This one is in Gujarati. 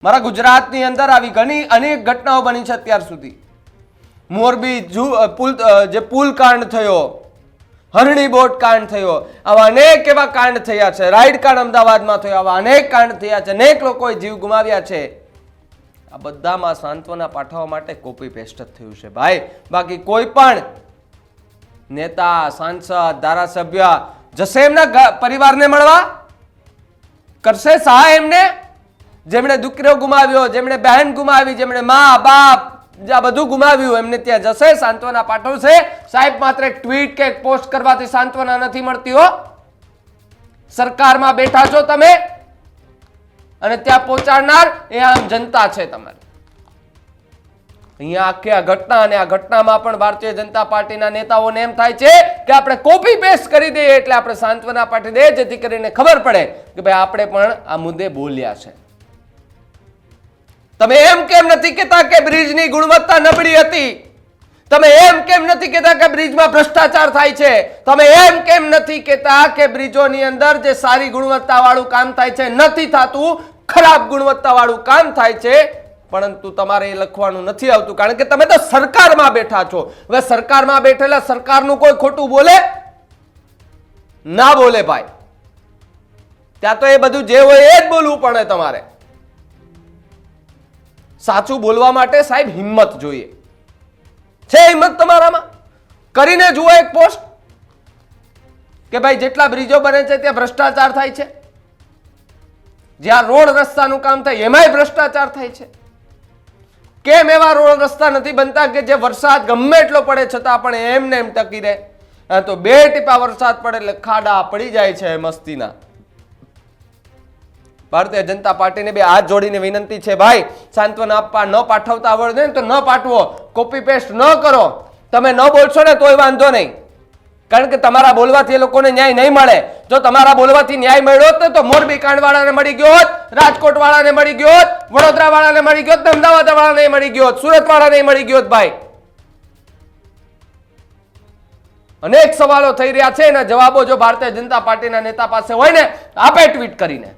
મારા ગુજરાતની અંદર આવી ઘણી અનેક ઘટનાઓ બની છે અત્યાર સુધી. મોરબી જે પુલ કાંડ થયો, હરણી બોટ કાંડ થયો, આવા અનેક એવા કાંડ થયા છે. રાઈડ કાંડ અમદાવાદમાં થયો, આવા અનેક કાંડ થયા છે, અનેક લોકોએ જીવ ગુમાવ્યા છે. આ બધામાં સાંત્વના પાઠવવા માટે કોપી પેસ્ટ જ થયું છે ભાઈ. બાકી કોઈ પણ નેતા, સાંસદ, ધારાસભ્ય જશે એમના પરિવારને મળવા? કરશે સહાય એમને? જેમણે દીકરો ગુમાવ્યો, જેમણે બહેન ગુમાવી, જેમણે મા બાપ આ બધું ગુમાવ્યું, એમને ત્યાં જશે, સાંત્વના પાઠવશે? સાહેબ, માત્ર એક ટ્વીટ કે એક પોસ્ટ કરવાથી સાંત્વના નથી મળતી હો. સરકારમાં બેઠા છો તમે અને ત્યાં પહોંચાડનાર એ આમ જનતા છે તમારી. અહીંયા આખી આ ઘટના, અને આ ઘટનામાં પણ ભારતીય જનતા પાર્ટીના નેતાઓને એમ થાય છે કે આપણે કોપી પેસ્ટ કરી દઈએ એટલે આપણે સાંત્વના પાઠવી દઈએ, જેથી કરીને ખબર પડે કે ભાઈ આપણે પણ આ મુદ્દે બોલ્યા છે. તમે એમ કેમ નથી કહેતા કે બ્રિજની ગુણવત્તા નબળી હતી? તમે એમ કેમ નથી કહેતા કે બ્રિજમાં ભ્રષ્ટાચાર થાય છે? તમે એમ કેમ નથી કહેતા કે બ્રિજોની અંદર જે સારી ગુણવત્તા વાળું કામ થાય છે નથી થતું, ખરાબ ગુણવત્તા વાળું કામ થાય છે? પરંતુ તમારે એ લખવાનું નથી આવતું, કારણ કે તમે તો સરકારમાં બેઠા છો. હવે સરકારમાં બેઠેલા સરકારનું કોઈ ખોટું બોલે? ના બોલે ભાઈ. ત્યાં તો એ બધું જે હોય એ જ બોલવું પડે તમારે. સાચું બોલવા માટે સાહેબ હિંમત જોઈએ. છે હિંમત તમારામાં? કરીને જુઓ એક પોસ્ટ કે ભાઈ જેટલા બ્રિજો બને છે ત્યાં ભ્રષ્ટાચાર થાય છે, જ્યાં રોડ રસ્તાનું કામ થાય એમાંય ભ્રષ્ટાચાર થાય છે. કેમ એવા રોડ રસ્તા નથી બનતા કે જે વરસાદ ગમે એટલો પડે છતાં પણ એમને એમ ટકી રહે? તો 2 ટીપા વરસાદ પડે એટલે ખાડા પડી જાય છે મસ્તીના. ભારતીય જનતા પાર્ટીને બે હાથ જોડીને વિનંતી છે ભાઈ, સાંત્વના આપવા ન પાઠવતા આવડે ને તો ન પાઠવો, કોપી પેસ્ટ ન કરો. તમે ન બોલશો ને તોય વાંધો નહીં, કારણ કે તમારા બોલવાથી એ લોકોને ન્યાય નહીં મળે. જો તમારા બોલવાથી ન્યાય મળ્યો હોત તો મોરબી કાંડ વાળાને મળી ગયો હોત, રાજકોટ વાળાને મળી ગયો હોત, વડોદરા વાળાને મળી ગયો હોત, અમદાવાદ વાળાને મળી ગયો હોત, સુરત વાળાને મળી ગયો હોત ભાઈ. અનેક સવાલો થઈ રહ્યા છે, એના જવાબો જો ભારતીય જનતા પાર્ટીના નેતા પાસે હોય ને આપે ટ્વીટ કરીને.